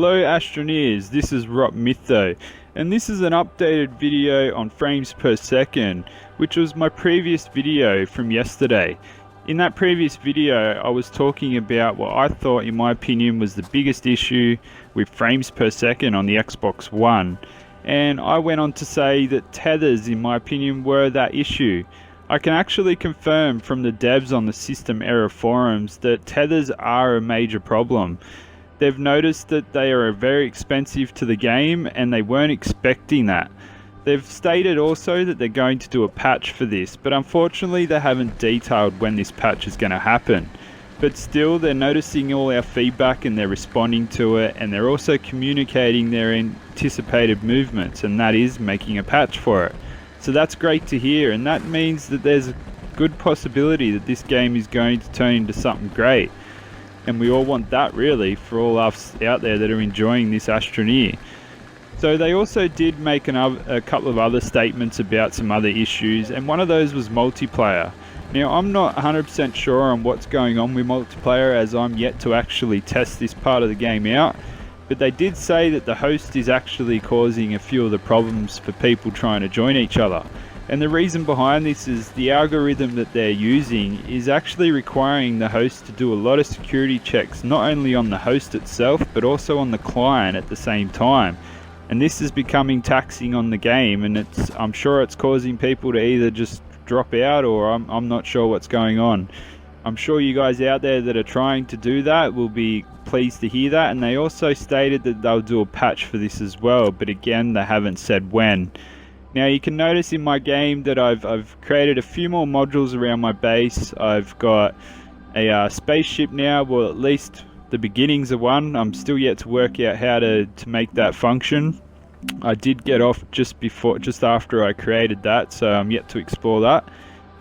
Hello Astroneers, this is Rob Mytho, and this is an updated video on frames per second, which was my previous video from yesterday. In that previous video, I was talking about what I thought, in my opinion, was the biggest issue with frames per second on the Xbox One. And I went on to say that tethers, in my opinion, were that issue. I can actually confirm from the devs on the system error forums that tethers are a major problem. They've noticed that they are very expensive to the game and they weren't expecting that. They've stated also that they're going to do a patch for this, but unfortunately they haven't detailed when this patch is going to happen. But still, they're noticing all our feedback and they're responding to it, and they're also communicating their anticipated movements, and that is making a patch for it. So that's great to hear, and that means that there's a good possibility that this game is going to turn into something great. And we all want that, really, for all us out there that are enjoying this Astroneer. So they also did make a couple of other statements about some other issues, and one of those was multiplayer. Now, I'm not 100% sure on what's going on with multiplayer, as I'm yet to actually test this part of the game out, but they did say that the host is actually causing a few of the problems for people trying to join each other. And the reason behind this is the algorithm that they're using is actually requiring the host to do a lot of security checks, not only on the host itself, but also on the client at the same time. And this is becoming taxing on the game, and I'm sure it's causing people to either just drop out, or I'm not sure what's going on. I'm sure you guys out there that are trying to do that will be pleased to hear that, and they also stated that they'll do a patch for this as well, but again, they haven't said when. Now, you can notice in my game that I've created a few more modules around my base. I've got a spaceship now, well, at least the beginnings of one. I'm still yet to work out how to make that function. I did get off just after I created that, so I'm yet to explore that.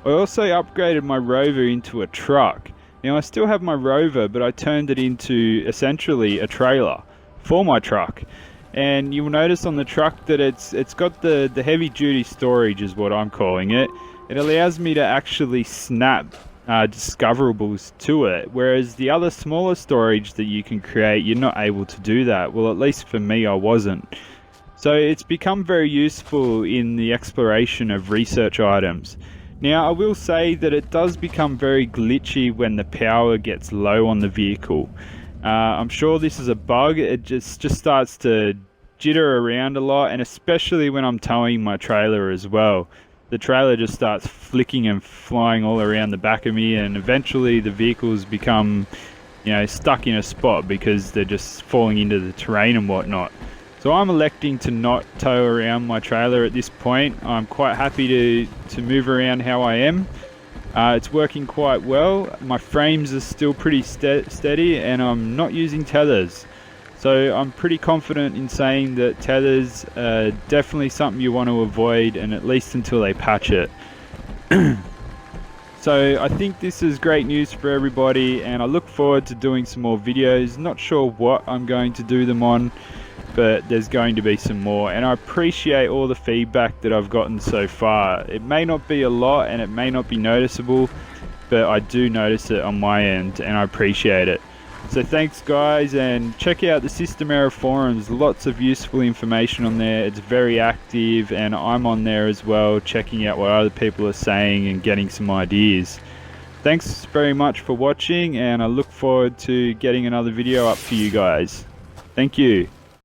I also upgraded my rover into a truck. Now, I still have my rover, but I turned it into essentially a trailer for my truck. And you'll notice on the truck that it's got the heavy duty storage, is what I'm calling it. It allows me to actually snap discoverables to it, whereas the other smaller storage that you can create, you're not able to do that. Well, at least for me, I wasn't. So it's become very useful in the exploration of research items. Now, I will say that it does become very glitchy when the power gets low on the vehicle. I'm sure this is a bug. It just starts to jitter around a lot, and especially when I'm towing my trailer as well. The trailer just starts flicking and flying all around the back of me, and eventually the vehicles become, stuck in a spot because they're just falling into the terrain and whatnot. So I'm electing to not tow around my trailer at this point. I'm quite happy to move around how I am. It's working quite well. My frames are still pretty steady, and I'm not using tethers. So I'm pretty confident in saying that tethers are definitely something you want to avoid, and at least until they patch it. So I think this is great news for everybody, and I look forward to doing some more videos. Not sure what I'm going to do them on, but there's going to be some more, and I appreciate all the feedback that I've gotten so far. It may not be a lot and it may not be noticeable, but I do notice it on my end, and I appreciate it. So thanks guys, and check out the System Error forums. Lots of useful information on there. It's very active, and I'm on there as well, checking out what other people are saying and getting some ideas. Thanks very much for watching, and I look forward to getting another video up for you guys. Thank you.